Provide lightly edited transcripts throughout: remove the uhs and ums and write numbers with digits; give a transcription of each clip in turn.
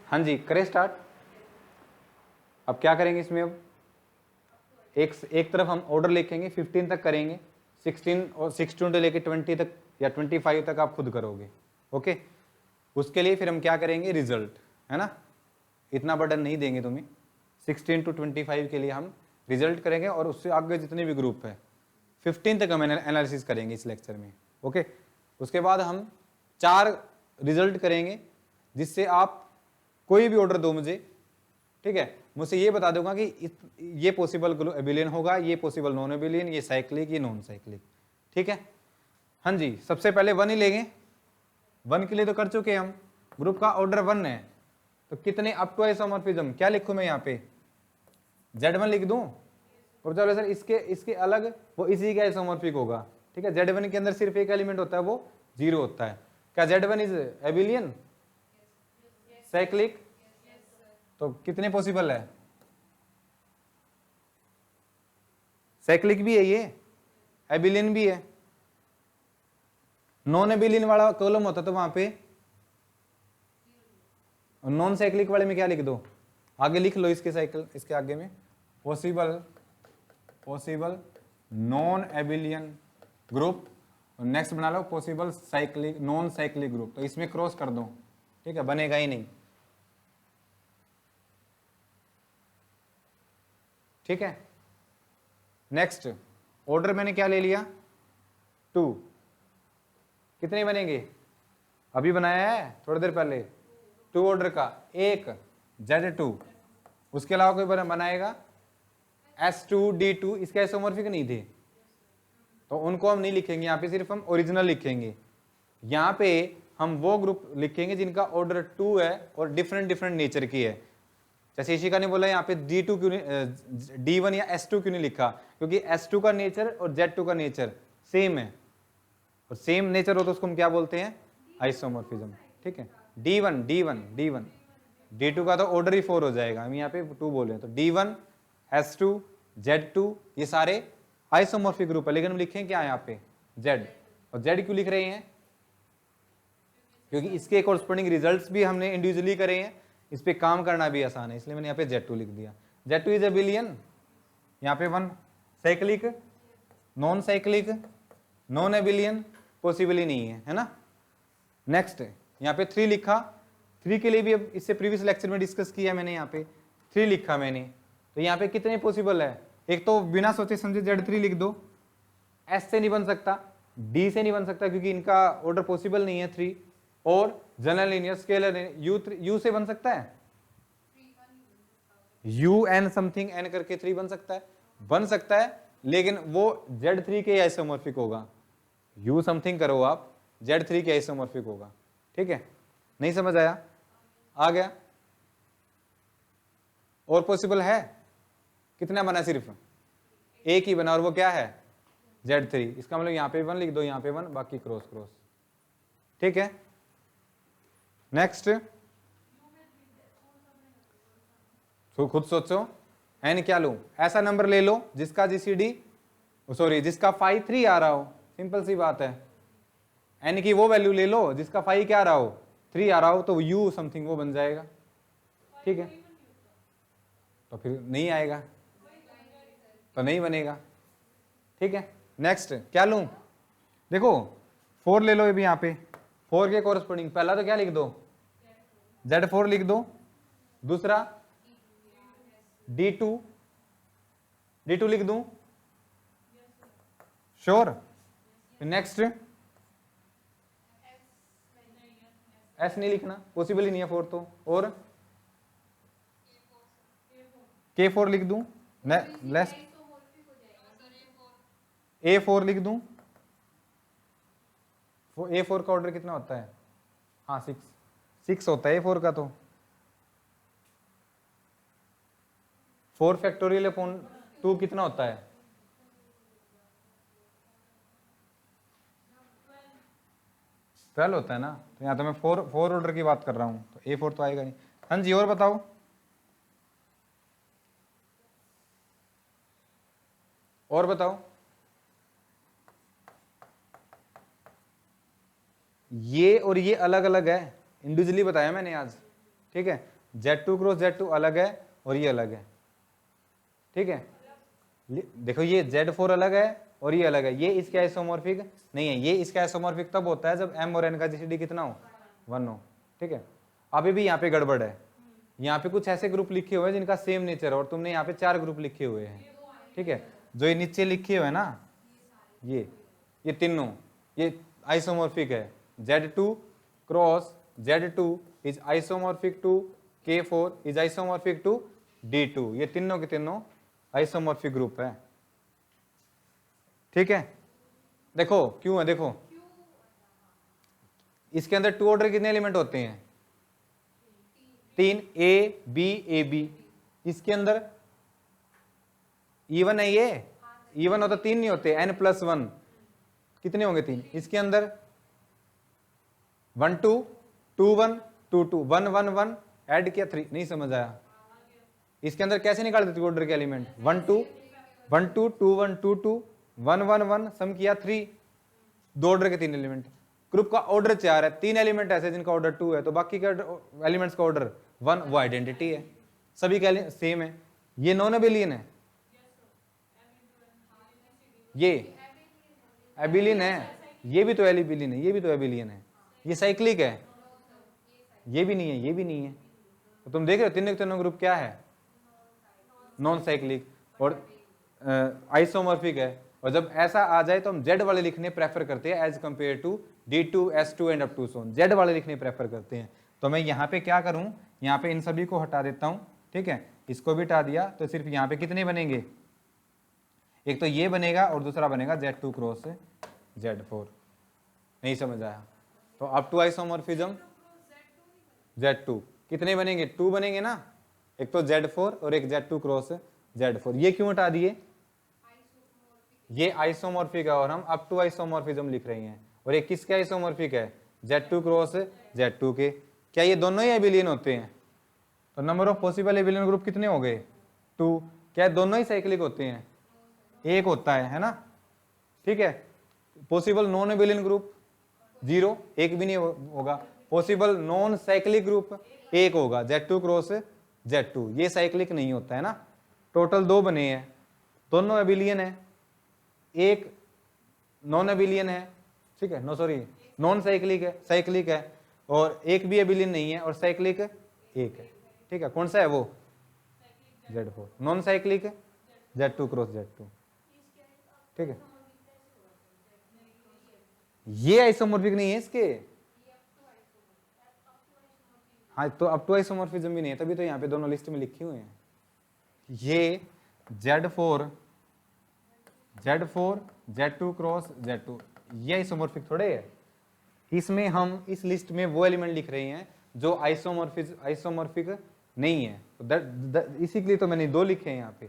हाँ जी, करें स्टार्ट। अब क्या करेंगे इसमें, अब एक तरफ हम ऑर्डर लिखेंगे, 15 तक करेंगे, 16 और 16 से लेके 20 तक या 25 तक आप खुद करोगे। ओके, उसके लिए फिर हम क्या करेंगे, रिजल्ट, है ना, इतना बर्डन नहीं देंगे तुम्हें। 16 to 25 के लिए हम रिजल्ट करेंगे, और उससे आगे जितने भी ग्रुप है 15 तक हम एनालिसिस करेंगे इस लेक्चर में। ओके, उसके बाद हम 4 रिजल्ट करेंगे, जिससे आप कोई भी ऑर्डर दो मुझे, ठीक है, मुझसे ये बता दूंगा कि ये पॉसिबल एबिलियन होगा, ये पॉसिबल नॉन एबिलियन, ये साइक्लिक, ये नॉन साइक्लिक। ठीक है, हाँ जी, सबसे पहले 1 ही लेंगे। 1 के लिए तो कर चुके हम, ग्रुप का ऑर्डर 1 है, तो कितने अप टू आइसोमॉर्फिज्म, क्या लिखूं मैं यहाँ पे, Z1 लिख दूं, और चलो सर इसके अलग वो इसी का आइसोमॉर्फिक होगा। ठीक है, Z1 के अंदर सिर्फ एक एलिमेंट होता है, वो 0 होता है। क्या Z1 इज एबिलियन, साइक्लिक? तो कितने पॉसिबल है, साइक्लिक भी है ये, एबिलियन भी है। नॉन एबिलियन वाला कॉलम होता तो वहां पे, नॉन साइक्लिक वाले में क्या लिख दो, आगे लिख लो इसके साइकिल, इसके आगे में possible non abelian group, next बना लो possible cyclic non cyclic group, तो इसमें क्रॉस कर दो। ठीक है, बनेगा ही नहीं। ठीक है, नेक्स्ट ऑर्डर मैंने क्या ले लिया, 2, कितने बनेंगे, अभी बनाया है थोड़ी देर पहले, 2 ऑर्डर का, एक Z2, उसके अलावा कोई बनाएगा S2 D2, इसके आइसोमॉर्फिक नहीं थे तो उनको हम नहीं लिखेंगे, यहाँ पे सिर्फ हम ओरिजिनल लिखेंगे। यहाँ पे हम वो ग्रुप लिखेंगे जिनका ऑर्डर 2 है और डिफरेंट नेचर की है। जैसे इशिका ने बोला यहाँ पे D2 क्यों नहीं, D1 या S2 क्यों नहीं लिखा, क्योंकि S2 का नेचर और Z2 का नेचर सेम है, और सेम नेचर हो तो उसको हम क्या बोलते हैं, आइसोमॉर्फिज्म। ठीक है, D1 D2 का तो ऑर्डर ही 4 हो जाएगा, हम यहाँ पे 2 बोल रहे हैं, तो D1 S2 Z2 ये सारे आइसोमॉर्फिक ग्रुप है, लेकिन हम लिखें क्या यहाँ पे, Z। और Z क्यों लिख रहे हैं, क्योंकि इसके कोरस्पोंडिंग रिजल्ट्स भी हमने इंडिविजुअली करे हैं, इस पे काम करना भी आसान है, इसलिए मैंने यहाँ पे Z2 लिख दिया। Z2 इज एबिलियन, यहाँ पे 1 cyclic, non cyclic, non abelian, possible ही नहीं है, है ना। नेक्स्ट यहाँ पे 3 लिखा, 3 के लिए भी अब इससे प्रीवियस लेक्चर में डिस्कस किया मैंने, यहाँ पे 3 लिखा मैंने, तो यहाँ पे कितने पॉसिबल है, एक तो बिना सोचे समझे Z3 लिख दो, S से नहीं बन सकता, D से नहीं बन सकता क्योंकि इनका ऑर्डर पॉसिबल नहीं है 3, और जनरल लीनियर स्केलर U से बन सकता है, UN समथिंग N करके 3 बन सकता है, लेकिन वो Z3 के आइसोमॉर्फिक होगा, U समथिंग करो आप, Z3 के आइसोमॉर्फिक होगा। ठीक है, नहीं समझ आया, आ गया। और पॉसिबल है, कितना बना, सिर्फ एक ही बना, और वो क्या है, Z3, इसका मतलब यहाँ पे 1 लिख दो, यहाँ पे 1, बाकी क्रॉस। ठीक है, नेक्स्ट तो खुद सोचो, N क्या लूं, ऐसा नंबर ले लो जिसका GCD जिसका फाई 3 आ रहा हो, सिंपल सी बात है। N की वो वैल्यू ले लो जिसका फाई क्या आ रहा हो, 3 आ रहा हो, तो U समथिंग वो बन जाएगा। ठीक है, तो फिर नहीं आएगा तो नहीं बनेगा। ठीक है, नेक्स्ट क्या लूं, देखो 4 ले लो, ये भी यहाँ पे 4 के कोरस्पोंडिंग पहला तो क्या लिख दो, Z4 लिख दो, दूसरा D2 लिख दूं, श्योर। नेक्स्ट S नहीं लिखना, पॉसिबल ही नहीं है 4 तो, और K4 लिख दूं, लेस्ट A4 लिख दूं, A4 का ऑर्डर कितना होता है, हाँ 6 होता है A4 का, तो 4 फैक्टोरियल अपॉन 2 कितना होता है, 12 होता है ना, तो यहाँ तो मैं 4 ऑर्डर की बात कर रहा हूँ, तो A4 तो आएगा नहीं। हाँ जी, और बताओ, और बताओ, ये और ये अलग अलग है, इंडिविजुअली बताया मैंने आज। ठीक है, Z2 क्रॉस Z2 अलग है और ये अलग है, ठीक है। देखो ये Z4 अलग है और ये अलग है, ये इसके आइसोमॉर्फिक नहीं है। ये इसका आइसोमॉर्फिक तब होता है जब M और N का GCD कितना हो, 1 हो, ठीक है। अभी भी यहाँ पे गड़बड़ है, यहाँ पे कुछ ऐसे ग्रुप लिखे हुए हैं जिनका सेम नेचर है और तुमने यहाँ पे 4 ग्रुप लिखे हुए हैं, ठीक है। जो ये नीचे लिखे हुए हैं ना, ये तीनों ये आइसोमॉर्फिक है। Z2 cross Z2 is isomorphic to K4 is isomorphic to D2। ये तीनों के तीनों आइसोमॉर्फिक ग्रुप है, ठीक है। देखो क्यों है, देखो इसके अंदर 2 ऑर्डर कितने एलिमेंट होते हैं, 3, A B इसके अंदर इवन है, ये इवन होता 3 नहीं होते, N+1 कितने होंगे 3। इसके अंदर 1 2 2 1 2 2 1 1 1 ऐड किया 3, नहीं समझ आया। इसके अंदर कैसे निकाल देते ऑर्डर के एलिमेंट, 1 2 1 2 2 1 2 2 1 1 1 सम किया 3, 2 ऑर्डर के 3 एलिमेंट। ग्रुप का ऑर्डर 4 है, 3 एलिमेंट ऐसे जिनका ऑर्डर 2 है, तो बाकी के एलिमेंट्स का ऑर्डर 1, वो आइडेंटिटी है, सभी का सेम है। ये नॉन एबिलियन है, ये एबिलियन है, ये भी तो एलिबिलियन है, ये भी तो एबिलियन है। ये साइक्लिक है, ये भी नहीं है, ये भी नहीं है। तो तुम देख रहे हो तीनों के तीनों ग्रुप क्या है, नॉन साइक्लिक और आइसोमॉर्फिक है। और जब ऐसा आ जाए तो हम Z वाले लिखने प्रेफर करते हैं as compare to D2 S2 and up to so, Z वाले लिखने प्रेफर करते हैं। तो मैं यहाँ पे क्या करूँ, यहाँ पे इन सभी को हटा देता हूँ, ठीक है। इसको भी हटा दिया तो सिर्फ यहाँ पे कितने बनेंगे, एक तो ये बनेगा और दूसरा बनेगा Z2 क्रॉस Z4। नहीं समझ आया, तो अप टू आइसोमॉर्फिज्म Z2 कितने बनेंगे, 2 बनेंगे ना, एक तो Z4 और एक Z2 क्रॉस Z4। ये क्यों हटा दिए, ये आइसोमॉर्फिक है और हम अप टू आइसोमॉर्फिज्म लिख रहे हैं। और ये किसके आइसोमॉर्फिक है, Z2 क्रॉस Z2 के। क्या ये दोनों ही एबिलियन होते हैं, तो number of possible abelian group कितने हो गए, 2। क्या दोनों ही साइक्लिक होते हैं, एक होता है ना, ठीक है। पॉसिबल नॉन एबिलियन ग्रुप 0, एक भी नहीं होगा। पॉसिबल नॉन साइक्लिक ग्रुप 1 होगा, Z2 क्रॉस Z2। ये साइक्लिक नहीं होता है ना। टोटल 2 बने हैं, दोनों एबिलियन है, एक नॉन एबिलियन है, ठीक है, नॉन साइक्लिक है, साइक्लिक है, और एक भी एबिलियन नहीं है और साइक्लिक एक है, ठीक है। कौन सा है वो, Z4। नॉन साइक्लिक है Z2 क्रॉस Z2, ठीक है। ये आइसोमॉर्फिक नहीं है इसके, हाँ, तो अप टू आइसोमॉर्फिज्म भी नहीं है, तभी तो यहाँ पे दोनों लिस्ट में लिखे हुए हैं। ये Z4 Z2 क्रॉस Z2 ये आइसोमॉर्फिक थोड़े है। इसमें हम इस लिस्ट में वो एलिमेंट लिख रहे हैं जो आइसोमॉर्फिक नहीं है, इसी के लिए तो मैंने 2 लिखे हैं यहाँ पे।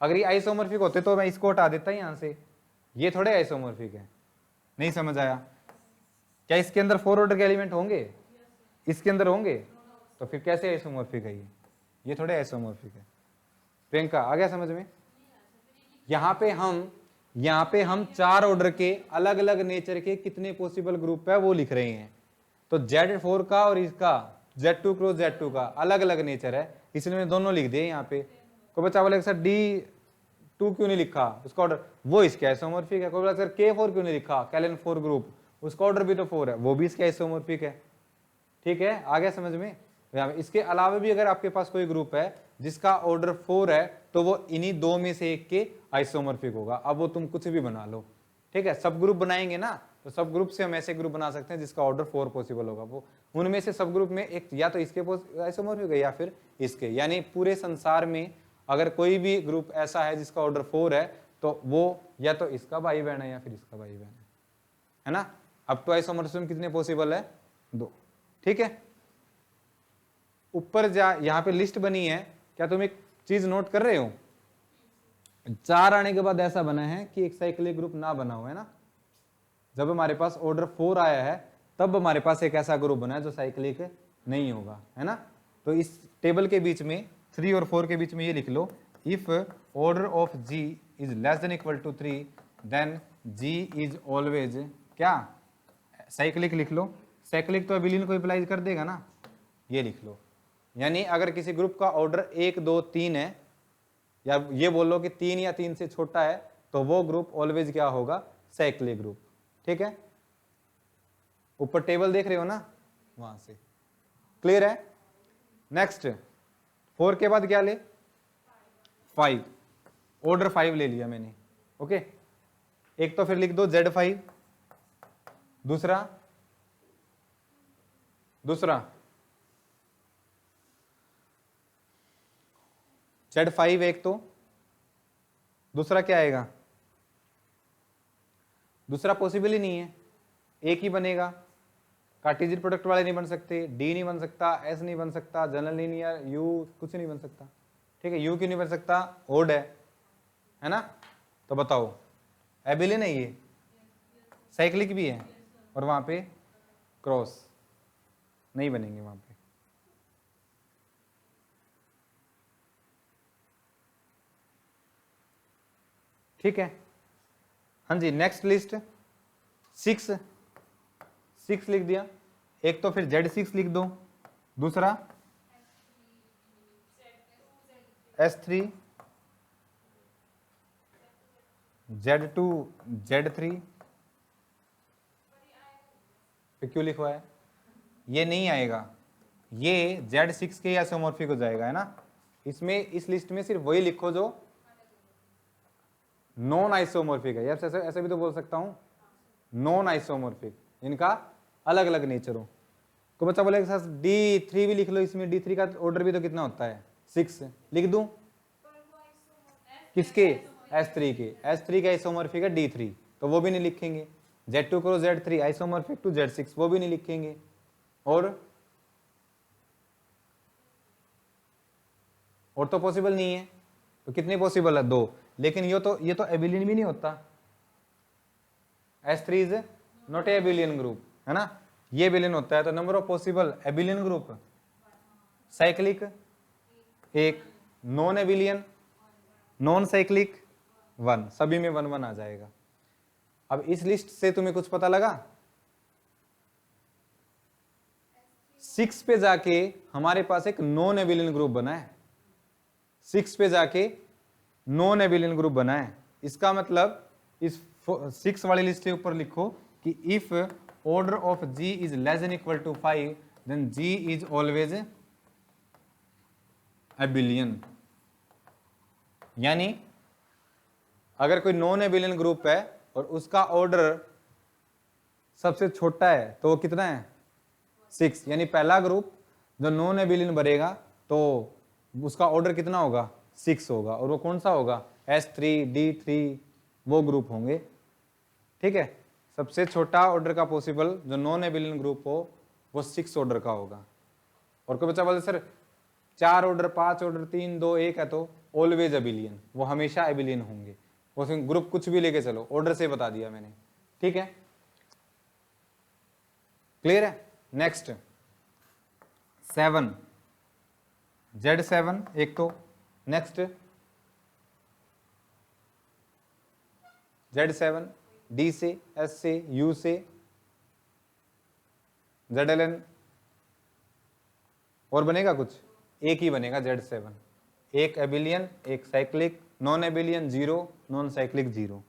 अगर ये आइसोमॉर्फिक होते तो मैं इसको हटा देता यहाँ से, ये थोड़े आइसोमॉर्फिक है। नहीं समझ आया, क्या इसके अंदर 4 ऑर्डर के एलिमेंट होंगे, इसके अंदर होंगे, तो फिर कैसे आइसोमॉर्फिक है ये थोड़े आइसोमॉर्फिक है। प्रियंका आ गया समझ में। यहाँ पे हम 4 ऑर्डर के अलग अलग नेचर के कितने पॉसिबल ग्रुप है वो लिख रहे हैं। तो Z4 का और इसका Z2 क्रॉस Z2 का अलग अलग नेचर है, इसलिए मैंने दोनों लिख दिए यहाँ पे। कोई बच्चा बोले सर D2 क्यों नहीं लिखा, उसका ऑर्डर वो इसके आइसोमॉर्फिक है। कोई बोला सर K4 क्यों नहीं लिखा, कैलन 4 ग्रुप, उसका ऑर्डर भी तो 4 है, वो भी इसके आइसोमॉर्फिक है, ठीक है। आ गया समझ में। इसके अलावा भी अगर आपके पास कोई ग्रुप है जिसका ऑर्डर 4 है तो वो इन्हीं 2 में से एक के आइसोमॉर्फिक होगा। अब वो तुम कुछ भी बना लो, ठीक है। सब ग्रुप बनाएंगे ना, तो सब ग्रुप से हम ऐसे ग्रुप बना सकते हैं जिसका ऑर्डर 4 पॉसिबल होगा। वो उनमें से सब ग्रुप में एक या तो इसके आइसोमॉर्फिक है या फिर इसके, यानी पूरे संसार में अगर कोई भी ग्रुप ऐसा है जिसका ऑर्डर 4 है तो वो या तो इसका भाई बहन है या फिर इसका भाई बहन है ना। अप टू आइसोमॉर्फिज्म कितने पॉसिबल है, 2, ठीक है। ऊपर जा, यहाँ पे लिस्ट बनी है, क्या तुम एक चीज नोट कर रहे हो, 4 आने के बाद ऐसा बना है कि एक साइक्लिक ग्रुप ना बना हुआ है ना। जब हमारे पास ऑर्डर 4 आया है तब हमारे पास एक ऐसा ग्रुप बना है जो साइक्लिक नहीं होगा, है ना। तो इस टेबल के बीच में 3 और 4 के बीच में ये लिख लो, if order of G is less than equal to 3 then G is always क्या, साइक्लिक लिख लो। साइक्लिक तो एबिलियन को अप्लाई कर देगा ना, ये लिख लो। यानी अगर किसी ग्रुप का ऑर्डर 1 2 3 है, या ये बोल लो कि 3 या 3 से छोटा है, तो वो ग्रुप ऑलवेज क्या होगा, साइक्लिक ग्रुप। ठीक है, ऊपर टेबल देख रहे हो ना, वहां से क्लियर है। नेक्स्ट 4 के बाद क्या ले, 5, ऑर्डर 5 ले लिया मैंने। ओके, एक तो फिर लिख दो Z5, दूसरा Z5 एक तो, दूसरा क्या आएगा, दूसरा पॉसिबल ही नहीं है, एक ही बनेगा, कार्टेशियन प्रोडक्ट वाले नहीं बन सकते, डी नहीं बन सकता, एस नहीं बन सकता, जनरल लीनियर, यू कुछ नहीं बन सकता। ठीक है, यू क्यों नहीं बन सकता, ओड है ना, तो बताओ एबिलियन है ये, साइक्लिक भी है, और वहां पे क्रॉस नहीं बनेंगे वहां पे। ठीक है, हाँ जी, नेक्स्ट लिस्ट 6 लिख दिया, एक तो फिर Z6 लिख दो, दूसरा S3, Z2, Z3 पे क्यों लिखवा है, ये नहीं आएगा, ये Z6 के आइसोमॉर्फिक हो जाएगा, है ना। इसमें इस लिस्ट में सिर्फ वही लिखो जो नॉन आइसोमॉर्फिक है, यार ऐसे ऐसे भी तो बोल सकता हूं, नॉन आइसोमॉर्फिक, इनका अलग अलग नेचर हो। तो बच्चा बोलेगा सर D3 भी लिख लो, इसमें D3 का ऑर्डर भी तो कितना होता है, 6, लिख दूं, किसके, S3 के, S3 का आइसोमॉर्फिक है D3, तो वो भी नहीं लिखेंगे। Z2 करो Z3 आइसोमॉर्फिक टू Z6, वो भी नहीं लिखेंगे। और तो पॉसिबल नहीं है, तो कितने पॉसिबल है, 2, लेकिन ये तो एबिलियन भी नहीं होता, S3 is not abelian group, है ना, ये एबिलियन होता है। तो number of possible abelian group, cyclic 1, non एबिलियन, non cyclic 1, सभी में 1 1 आ जाएगा। अब इस लिस्ट से तुम्हें कुछ पता लगा, 6 पे जाके हमारे पास एक नॉन एबिलियन ग्रुप बना है, 6 पे जाके नॉन एबिलियन ग्रुप बना है। इसका मतलब इस 6 वाली लिस्ट के ऊपर लिखो कि if order of G is less than equal to 5 then G is always abelian. यानी अगर कोई नॉन एबिलियन ग्रुप है और उसका ऑर्डर सबसे छोटा है तो वो कितना है, 6, यानी पहला ग्रुप जो नॉन एबिलियन बनेगा तो उसका ऑर्डर कितना होगा, 6 होगा, और वो कौन सा होगा, S3 D3 वो ग्रुप होंगे। ठीक है, सबसे छोटा ऑर्डर का पॉसिबल जो नॉन एबिलियन ग्रुप हो वो 6 ऑर्डर का होगा। और कोई बच्चा बोले सर 4 ऑर्डर 5 ऑर्डर 3 2 1 है तो ऑलवेज एबिलियन, वो हमेशा एबिलियन होंगे, उसमें ग्रुप कुछ भी लेके चलो, ऑर्डर से बता दिया मैंने। ठीक है, क्लियर है। नेक्स्ट 7, Z7 एक तो, नेक्स्ट Z7 D से, S से, U से, ZLN, और बनेगा कुछ, एक ही बनेगा Z7, एक एबिलियन एक साइक्लिक, नॉन एबिलियन 0, नॉन साइक्लिक 0।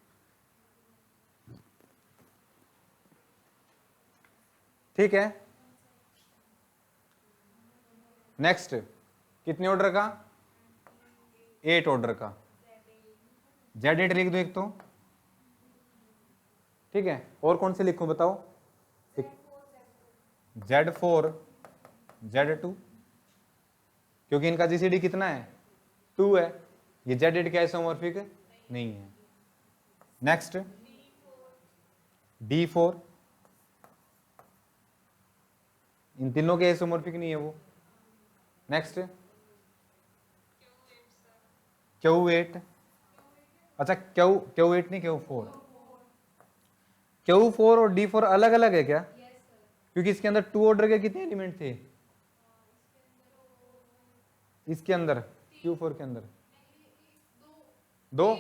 ठीक है, नेक्स्ट कितने ऑर्डर का, 8 ऑर्डर का, Z8 लिख दो एक तो। ठीक है, और कौन से लिखूं बताओ, Z4 Z2, क्योंकि इनका GCD कितना है, 2 है, ये Z8 के आइसोमॉर्फिक नहीं है। नेक्स्ट D4, इन तीनों के आइसोमॉर्फिक नहीं है वो। नेक्स्ट Q8, अच्छा Q8 नहीं Q4, Q4 और D4 अलग अलग है क्या, क्योंकि इसके अंदर 2 ऑर्डर के कितने एलिमेंट थे, इसके अंदर Q4 के अंदर 2,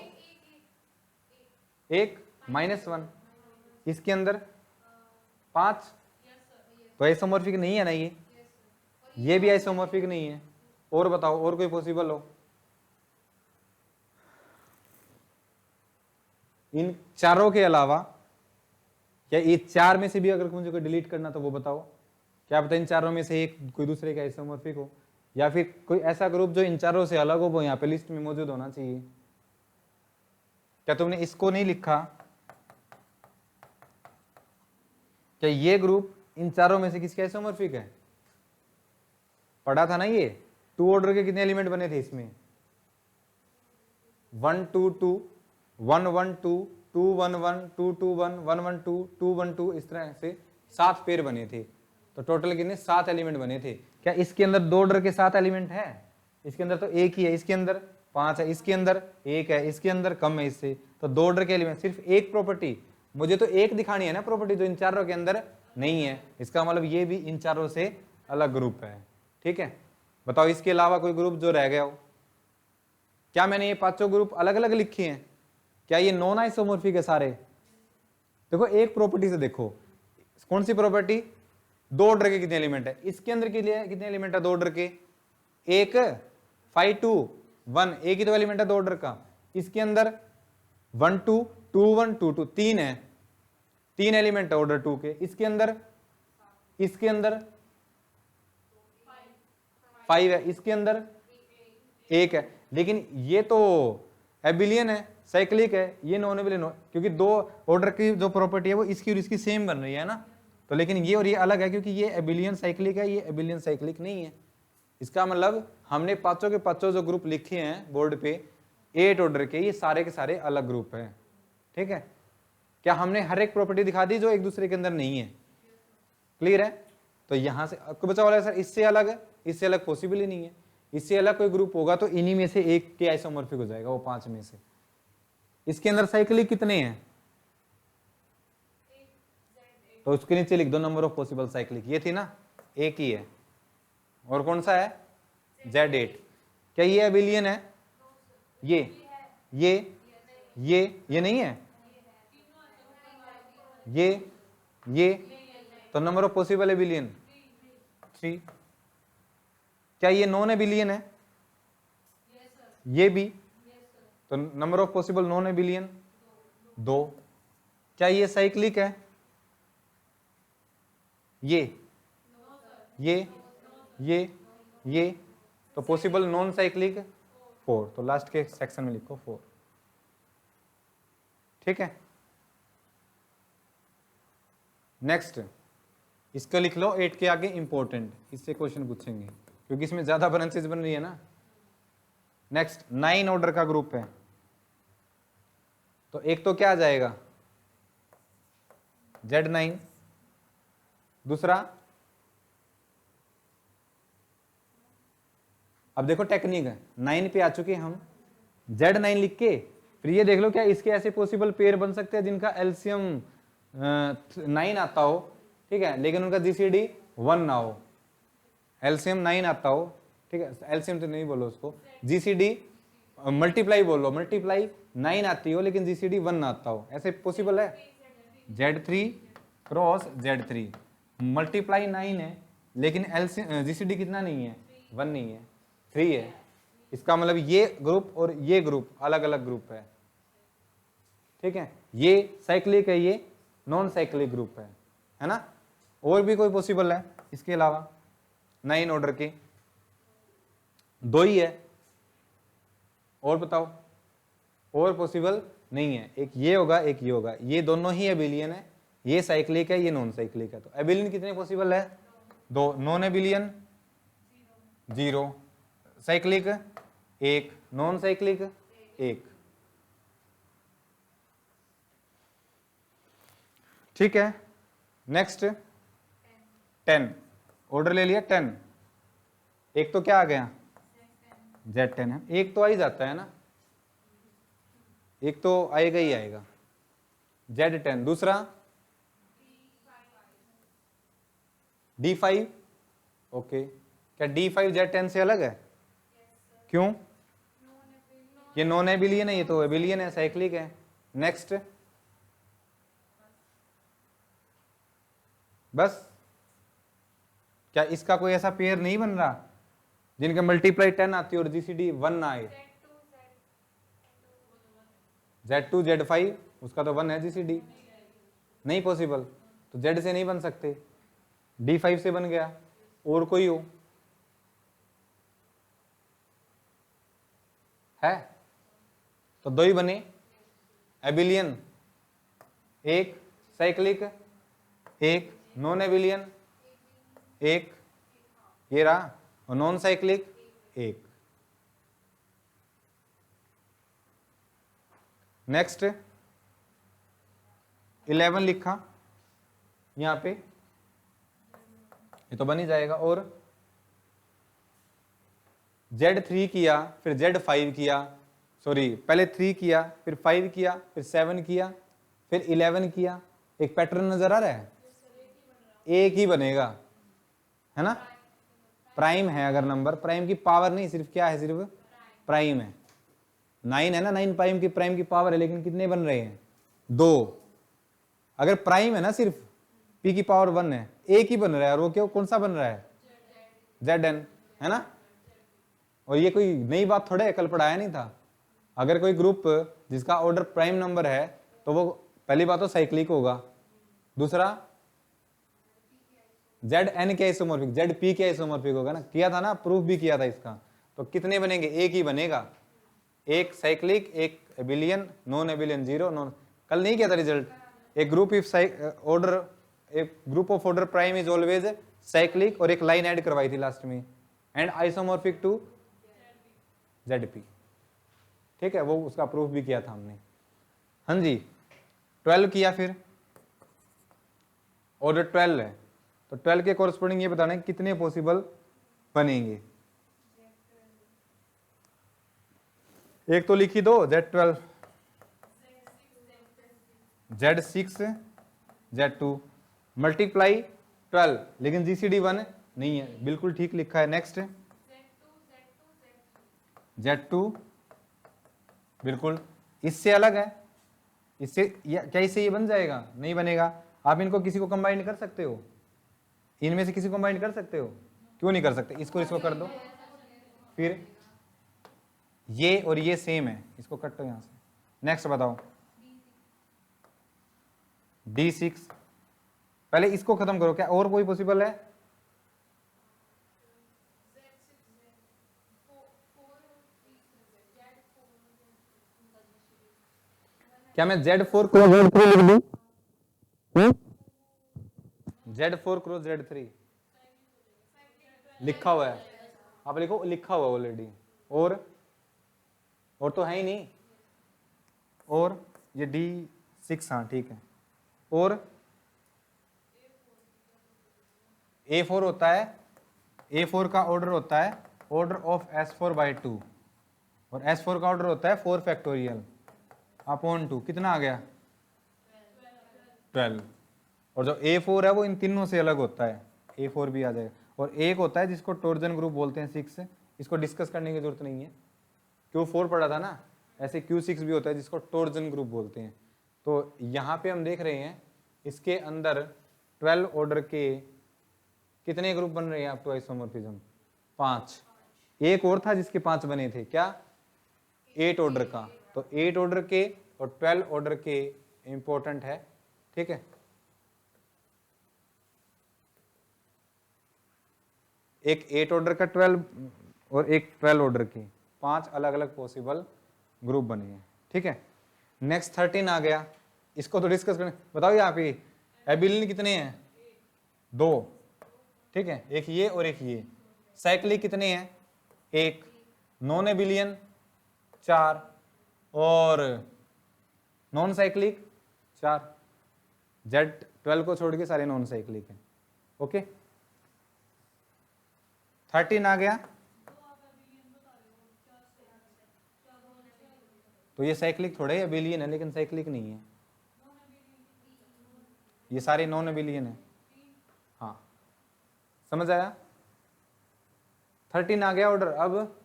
1 -1, इसके अंदर 5, तो आइसोमॉर्फिक नहीं है ना ये, ये भी आइसोमॉर्फिक नहीं है। और बताओ और कोई पॉसिबल हो? इन चारों के अलावा क्या ये चार में से भी अगर मुझे कोई डिलीट करना तो वो बताओ। क्या पता इन चारों में से एक कोई दूसरे का आइसोमॉर्फिक हो, या फिर कोई ऐसा ग्रुप जो इन चारों से अलग हो वो यहाँ पे लिस्ट में मौजूद होना चाहिए। क्या तुमने इसको नहीं लिखा? क्या ये ग्रुप इन चारों में से किसके आइसोमॉर्फिक है? पढ़ा था ना ये। टू ऑर्डर के कितने एलिमेंट बने थे इसमें? 1 2 2 1 1 2 2 1 1 2 2 1 1 1 2 2 1 2, इस तरह से 7 पेयर बने थे। तो टोटल कितने? 7 एलिमेंट बने थे। क्या इसके अंदर दो ऑर्डर के 7 एलिमेंट है? इसके अंदर तो एक ही है, इसके अंदर 5 है, इसके अंदर 1 है, इसके अंदर कम है इससे। तो दो ऑर्डर के एलिमेंट, सिर्फ एक प्रॉपर्टी मुझे तो एक दिखानी है ना प्रॉपर्टी जो इन चारों के अंदर नहीं है। इसका मतलब ये भी इन चारों से अलग ग्रुप है। ठीक है, बताओ इसके अलावा कोई ग्रुप जो रह गया हो। क्या मैंने ये पांचों ग्रुप अलग अलग लिखे हैं? क्या ये नॉन आइसोमॉर्फिक है सारे? देखो एक प्रॉपर्टी से देखो, कौन सी प्रॉपर्टी? दो ऑर्डर के कितने एलिमेंट है? इसके अंदर के लिए कितने एलिमेंट है दो ऑर्डर के? एक 5 2 1, एक ही तो एलिमेंट है दो ऑर्डर का। इसके अंदर 1 2 2 1 2 2, तीन है, तीन एलिमेंट है ऑर्डर 2 के। इसके अंदर 5 है, इसके अंदर एक है। लेकिन ये तो एबिलियन है, साइक्लिक है, ये नॉन एबिलियन हो, क्योंकि दो ऑर्डर की जो प्रॉपर्टी है वो इसकी और इसकी सेम बन रही है ना। तो लेकिन ये और ये अलग है, क्योंकि ये एबिलियन साइक्लिक है, ये एबिलियन साइक्लिक नहीं है। इसका मतलब हमने पांचों के पांचों जो ग्रुप लिखे हैं बोर्ड पे 8 ऑर्डर के, ये सारे के सारे अलग ग्रुप हैं। ठीक है, क्या हमने हर एक प्रॉपर्टी दिखा दी जो एक दूसरे के अंदर नहीं है? क्लियर है? तो यहां से आपको बचा वाला सर इससे अलग है, इससे अलग पॉसिबल ही नहीं है। इससे अलग कोई ग्रुप होगा तो इन्हीं में से एक के आइसोमॉर्फिक हो जाएगा, वो 5 में से। इसके अंदर साइक्लिक कितने हैं? तो उसके नीचे लिख दो नंबर ऑफ पॉसिबल साइक्लिक, ये थी ना, एक ही है। और कौन सा है? Z8। क्या ये एबिलियन है? ये नहीं है, ये तो नंबर ऑफ पॉसिबल एबिलियन 3। क्या ये नॉन एबिलियन है? ये भी, तो नंबर ऑफ पॉसिबल नॉन एबिलियन 2। क्या ये साइक्लिक है? ये तो पॉसिबल नॉन साइक्लिक 4। तो लास्ट के सेक्शन में लिखो 4। ठीक है, नेक्स्ट इसका लिख लो 8 के आगे इंपॉर्टेंट, इससे क्वेश्चन पूछेंगे क्योंकि इसमें ज्यादा ब्रांचेस बन रही है ना। नेक्स्ट 9 ऑर्डर का ग्रुप है, तो एक तो क्या आ जाएगा? Z9। दूसरा, अब देखो टेक्निक है, 9 पे आ चुके हम, Z9 लिख के फिर ये देख लो क्या इसके ऐसे पॉसिबल पेयर बन सकते हैं जिनका एलसीएम 9 आता हो। ठीक है, लेकिन उनका जीसीडी 1 ना हो। एलसीएम 9 आता हो, ठीक है, एलसीएम तो नहीं बोलो उसको, जीसीडी मल्टीप्लाई बोलो, मल्टीप्लाई 9 आती हो लेकिन जीसीडी 1 ना आता हो, ऐसे पॉसिबल है? Z3 क्रॉस Z3 मल्टीप्लाई 9 है लेकिन जीसीडी कितना नहीं है? 1 नहीं है, 3 है। इसका मतलब ये ग्रुप और ये ग्रुप अलग अलग ग्रुप है। ठीक है, ये साइक्लिक है, ये नॉन साइक्लिक ग्रुप है ना। और भी कोई पॉसिबल है इसके अलावा? 9 ऑर्डर के 2 ही है, और बताओ? और पॉसिबल नहीं है, एक ये होगा एक ये होगा, ये दोनों ही एबिलियन है, ये साइक्लिक है ये नॉन साइक्लिक है। तो एबिलियन कितने पॉसिबल है? 2। Non एबिलियन 0, cyclic 1, non cyclic 1। ठीक है, नेक्स्ट 10 ऑर्डर ले लिया 10। एक तो क्या आ गया? Z10 है, एक तो आ ही जाता है ना, एक तो आएगा ही आएगा, Z10। दूसरा D5। ओके, क्या D5 Z10 से अलग है? क्यों? ये नॉन एबिलियन है, ये तो एबिलियन है, साइक्लिक है। नेक्स्ट, बस क्या इसका कोई ऐसा पेयर नहीं बन रहा जिनके मल्टीप्लाई 10 आती है और जीसीडी 1 ना आए? Z2 Z5 उसका तो 1 है जीसीडी, नहीं पॉसिबल, तो Z से नहीं बन सकते, D5 से बन गया, और कोई हो है तो दो ही बने, एबिलियन एक, साइक्लिक एक, नॉन एबिलियन एक, ये रहा, और नॉन साइक्लिक एक। नेक्स्ट 11 लिखा यहां पे, ये तो बन ही जाएगा, और Z3 किया, फिर Z5 किया, सॉरी पहले 3 किया, फिर 5 किया, फिर 7 किया, फिर 11 किया, एक पैटर्न नजर आ रहा है, एक ही बनेगा, है ना? प्राइम है अगर नंबर, प्राइम की पावर नहीं, सिर्फ क्या है, सिर्फ प्राइम है, 9 है ना, 9 प्राइम की पावर है, लेकिन कितने बन रहे हैं? 2। अगर प्राइम है ना, सिर्फ p की पावर 1 है, एक ही बन रहा है, और वो क्यों, कौन सा बन रहा है? Zn, है ना? और ये कोई नई बात थोड़े है, कल पढ़ाया नहीं था। अगर कोई ग्रुप जिसका ऑर्डर प्राइम नंबर है तो वो पहली बात तो साइक्लिक होगा, दूसरा Zn के आइसोमॉर्फिक, Zp के आइसोमॉर्फिक होगा ना, किया था ना, प्रूफ भी किया था इसका। तो कितने बनेंगे? एक ही बनेगा, एक साइक्लिक, एक एबिलियन, नॉन एबिलियन 0, नॉन, कल नहीं किया था रिजल्ट। एक ग्रुप इफ ऑर्डर, एक group of order prime is always cyclic, और एक लाइन ऐड करवाई थी लास्ट में, एंड आइसोमॉर्फिक टू Zp, ठीक है, वो उसका प्रूफ भी किया था हमने। हाँ जी, 12 किया, फिर ऑर्डर 12 है, तो 12 के कॉरस्पॉन्डिंग ये बताना है कितने पॉसिबल बनेंगे। एक तो लिखी दो, Z12, Z6, Z2 मल्टीप्लाई 12, लेकिन जीसीडी 1 नहीं है, बिल्कुल ठीक लिखा है। नेक्स्ट Z2 बिल्कुल इससे अलग है, इससे क्या इससे ये बन जाएगा? नहीं बनेगा। आप इनको किसी को कंबाइन कर सकते हो, इनमें से किसी को कंबाइन कर सकते हो? क्यों नहीं कर सकते? इसको इसको कर दो, फिर ये और ये सेम है, इसको कटो यहां से। नेक्स्ट बताओ, D6, पहले इसको खत्म करो, क्या और कोई पॉसिबल है? क्या मैं Z4 क्रॉस Z3 लिख दूं? Z4 क्रॉस Z3 लिखा हुआ है, आप लिखो, लिखा हुआ ऑलरेडी, और तो है ही नहीं, और ये D6, हाँ ठीक है, और A4 होता है, A4 का ऑर्डर होता है ऑर्डर ऑफ S4/2, और S4 का ऑर्डर होता है 4 फैक्टोरियल अपॉन 2, कितना आ गया? 12। और जो A4 है वो इन तीनों से अलग होता है, A4 भी आ जाएगा। और एक होता है जिसको टॉर्जन ग्रुप बोलते हैं 6, इसको डिस्कस करने की जरूरत नहीं है, Q4 पढ़ा था ना, ऐसे Q6 भी होता है जिसको टॉर्जन ग्रुप बोलते हैं। तो यहाँ पे हम देख रहे हैं इसके अंदर 12 ऑर्डर के कितने ग्रुप बन रहे हैं अप टू आइसोमॉर्फिज्म? 5। एक और था जिसके 5 बने थे, क्या? 8 ऑर्डर का। तो 8 ऑर्डर के और 12 ऑर्डर के इंपॉर्टेंट है, ठीक है। एक 8 ऑर्डर का 12 और एक 12 ऑर्डर के, 5 अलग अलग पॉसिबल ग्रुप बने हैं, ठीक है। नेक्स्ट 13 आ गया, इसको तो डिस्कस करें। बताओ यहाँ पे एबिलियन कितने हैं? 2, ठीक है, एक ये और एक ये। साइक्लिक कितने हैं? 1। नॉन एबिलियन 4, और नॉन साइक्लिक 4। Z12 को छोड़ के सारे नॉन साइक्लिक हैं, ओके। 13 आ गया, तो ये साइक्लिक थोड़े एबिलियन है, लेकिन साइक्लिक नहीं है, ये सारे नॉन एबिलियन है। हाँ, समझ आया? 13 आ गया ऑर्डर, अब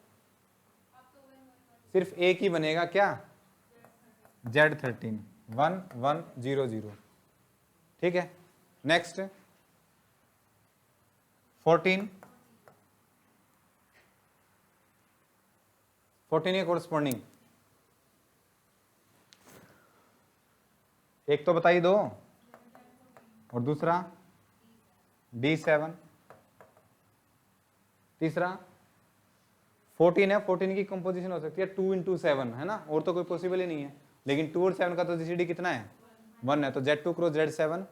सिर्फ एक ही बनेगा, क्या? Z13 1 1 0 0, ठीक है। नेक्स्ट 14 के कोरस्पॉन्डिंग एक तो बताई दो और दूसरा D7, तीसरा 14 है, 14 की कंपोजिशन हो सकती है 2 into 7 है ना, और तो कोई पॉसिबल ही नहीं है। लेकिन 2 और 7 का तो जीसीडी कितना है 1 है, तो Z2 क्रॉस Z7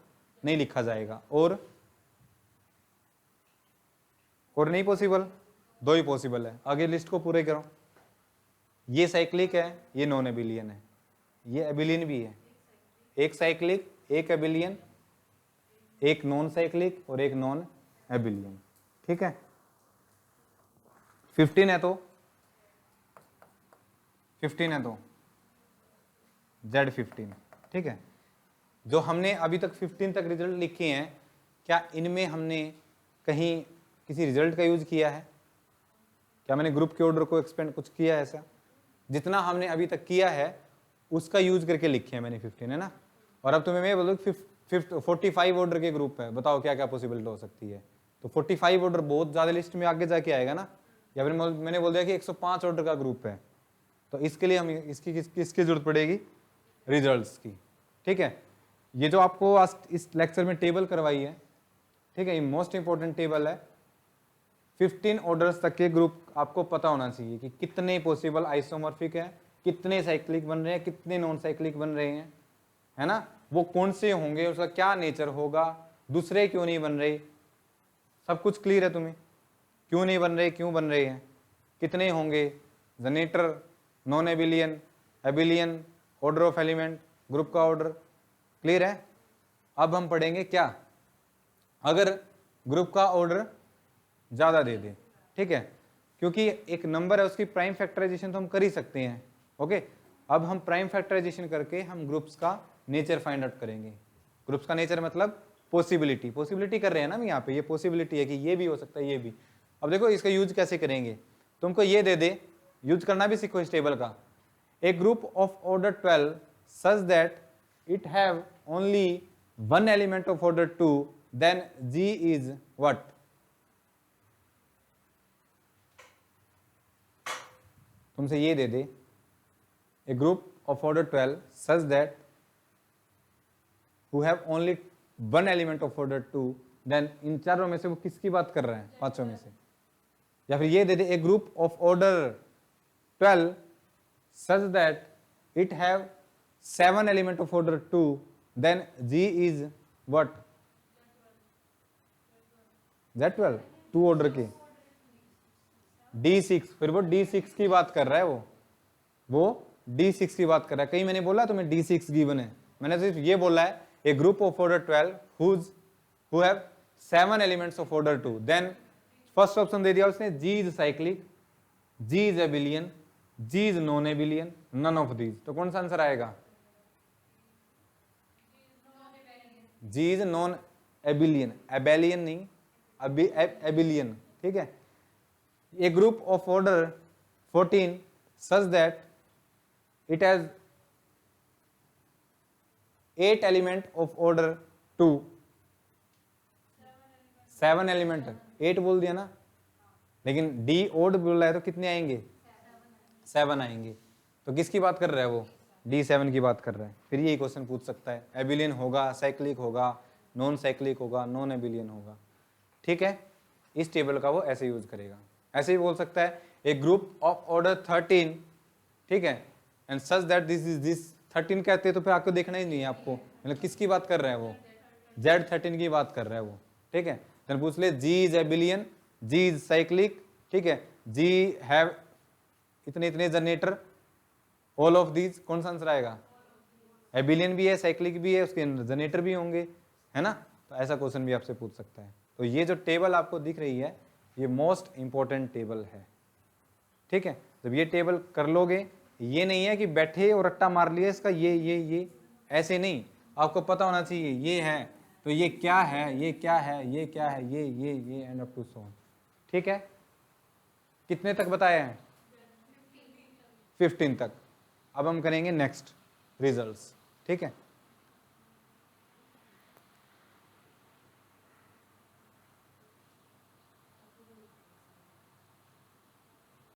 नहीं लिखा जाएगा। और नहीं पॉसिबल, दो ही पॉसिबल है। आगे लिस्ट को पूरे करो। ये साइक्लिक है, ये नॉन एबिलियन है, ये एबिलियन भी है। एक साइक्लिक, एक एबिलियन, एक नॉन साइक्लिक और एक नॉन एबिलियन। ठीक है, 15 है तो Z15। ठीक है, जो हमने अभी तक 15 तक रिजल्ट लिखे हैं, क्या इनमें हमने कहीं किसी रिजल्ट का यूज किया है? क्या मैंने ग्रुप के ऑर्डर को एक्सपेंड कुछ किया है? ऐसा जितना हमने अभी तक किया है उसका यूज करके लिखे हैं मैंने 15, है ना। और अब तुम्हें मैं बोलूँ 45 ऑर्डर के ग्रुप है, बताओ क्या क्या पॉसिबिलिटी हो सकती है। तो 45 ऑर्डर बहुत ज्यादा लिस्ट में आगे जाके आएगा ना। या फिर मैंने बोल दिया कि 105 ऑर्डर का ग्रुप है, तो इसके लिए हम किसकी जरूरत पड़ेगी? रिजल्ट्स की। ठीक है, ये जो आपको आज इस लेक्चर में टेबल करवाई है, ठीक है, ये मोस्ट इंपॉर्टेंट टेबल है। 15 ऑर्डर्स तक के ग्रुप आपको पता होना चाहिए कि कितने पॉसिबल आइसोमॉर्फिक है, कितने साइक्लिक बन रहे हैं, कितने नॉन साइक्लिक बन रहे हैं, है ना। वो कौन से होंगे, उसका क्या नेचर होगा, दूसरे क्यों नहीं बन रहे, सब कुछ क्लियर है तुम्हें? क्यों नहीं बन रहे, क्यों बन रहे हैं, कितने होंगे, generator, non एबिलियन, एबिलियन, order of element, group का ऑर्डर, क्लियर है। अब हम पढ़ेंगे क्या, अगर ग्रुप का ऑर्डर ज्यादा दे दे, ठीक है, क्योंकि एक नंबर है उसकी प्राइम फैक्टराइजेशन तो हम कर ही सकते हैं। ओके, अब हम प्राइम फैक्टराइजेशन करके हम ग्रुप्स का नेचर फाइंड आउट करेंगे। ग्रुप्स का नेचर मतलब पॉसिबिलिटी कर रहे हैं ना हम यहाँ पे, ये पॉसिबिलिटी है कि ये भी हो सकता है, ये भी। अब देखो इसका यूज कैसे करेंगे, तुमको ये दे दे, यूज करना भी सीखो इस टेबल का। A group of order 12 such that it have only one element of order 2, then G is what? तुमसे ये दे दे, a group of order 12 such that who have only one element of order 2, then इन चारों में से वो किसकी बात कर रहे हैं? पांचों में से। या फिर ये दे दे, a group of order 12 such that it have 7 element of order 2, then G is what? Z12, 2 order के D6, फिर वो D6 की बात कर रहा है, वो D6 की बात कर रहा है। कहीं मैंने बोला तुम्हें D6 गिवन है, मैंने सिर्फ ये बोला है a group of order 12 who have 7 elements of order 2, then first option दे दिया उसने, G is cyclic, G is abelian, G is non abelian, none of these। तो कौन सा आंसर आएगा? G is non abelian, abelian नहीं, abelian। ठीक है, a group of order 14 such that it has 8 element of order 2, 7 element, 8 बोल दिया ना, लेकिन D ओड बोल रहा है तो कितने आएंगे? 7 आएंगे। तो किसकी बात कर रहा है वो? D7 की बात कर रहा है। फिर यही क्वेश्चन पूछ सकता है, एबिलियन होगा, साइक्लिक होगा, नॉन साइक्लिक होगा, नॉन एबिलियन होगा। ठीक है, इस टेबल का वो ऐसे यूज करेगा। ऐसे ही बोल सकता है, ए ग्रुप ऑफ ऑर्डर 13, ठीक है, and such that this is this 13 कहते हैं तो फिर आपको देखना ही नहीं है आपको, मतलब किसकी बात कर रहा है वो? Z13 की बात कर रहा है वो। ठीक है, तो पूछ ले G is एबिलियन, G is cyclic, ठीक है, G हैव इतने इतने जनरेटर, ऑल ऑफ दीज, कौन सा आंसर आएगा? एबिलियन भी है, साइक्लिक भी है, उसके जनरेटर भी होंगे, है ना। तो ऐसा क्वेश्चन भी आपसे पूछ सकता है। तो ये जो टेबल आपको दिख रही है, ये मोस्ट इंपॉर्टेंट टेबल है। ठीक है, जब ये टेबल कर लोगे, ये नहीं है कि बैठे और रट्टा मार लिया इसका, ये ऐसे नहीं, आपको पता होना चाहिए ये है तो ये क्या है, ये क्या है, ये क्या है, ये and up to so on. ठीक है, कितने तक बताए हैं? 15 तक। अब हम करेंगे नेक्स्ट रिजल्ट्स। ठीक है।